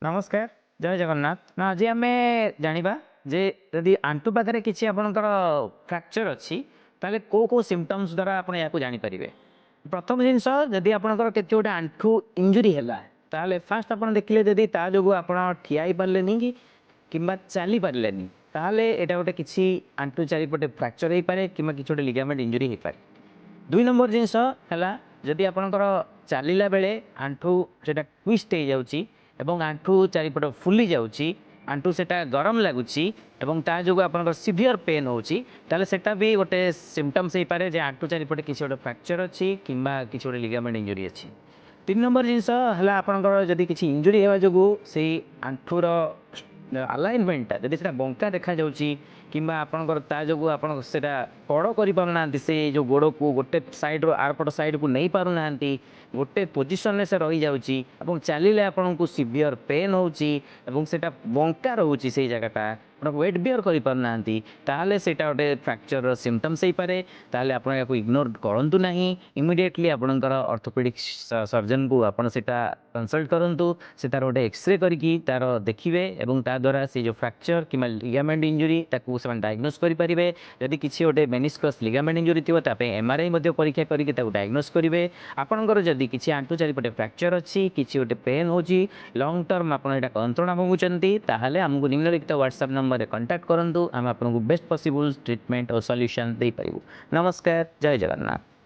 नमस्कार जय जगन्नाथ ना आज आम जाना जे यदि आंटु पाखे किसी आपंकर फ्रैक्चर अच्छी ताले को सिम्पटम्स द्वारा आप जानीपारे प्रथम जिनस जदि आपंकर के गोटे आंठू इंजुरी है फास्ट आप देखिले जदि जो आप ठिया पारे कि चली पारे ताहले एटा गोटे किसी आंटू चारिपटे फ्रैक्चर हो पारे कि गोटे लिगामेंट इंजुरी हो पारे। दुई नंबर जिनस है जदि आपंकर चलला बेले आंठू से ट्विस्ट हो जाऊँगी एवं आंठू चारिपट फुली जाऊँगी आंठू से गरम लगुच जो आप सीवियर पेन होता भी गोटे सिम्पटम्स हो पारे जे आंठू चारिपटे किसी गोटे फ्रैक्चर अच्छी कि किसी गोटे लिगामेंट इंजुरी अच्छी। तीन नंबर जिनस है आपंकर जदि किसी इंजुरी होगा जो से आंठूर अलाइनमेंटा जदि से बंका देखा कि आपंकर जो आप कड़ कर से जो गोड़ को गोटे साइड आरपट साइड को नहीं पार ना गोटे पोजिशन से रही जाऊँगी चलिए आपन को सीवियर पेन होता बंका रोचे से जगटा आप वेट बियर करना से गोटे फ्रैक्चर सिम्पटम्स हो पारे आप इग्नोर करूँ ना इमिडिएटली आपंकर ऑर्थोपेडिक सर्जन को आपन से कंसल्ट करूँ से तार गोटे एक्सरे करके तार देखिए और द्वारा से जो फ्रैक्चर कि लिगामेंट इंजुरी से डायग्नोस करेंगे जदि किसी गोटे मेनिस्कस लिगामेंट इंजुरी थी एमआरआई परीक्षा करके डायग्नोस करेंगे आपंकर जदि किसी आंटू चारिपटे फ्रैक्चर अच्छी किसी गोटे पेन हो लंग टर्म आप कंत्रणा भोगुंट ताहले आमको निम्नलिखित व्हाट्सएप नंबर कांटेक्ट करूँ आम आपको बेस्ट पॉसिबल ट्रीटमेंट और सॉल्यूशन दे पारिबु। नमस्कार जय जगन्नाथ।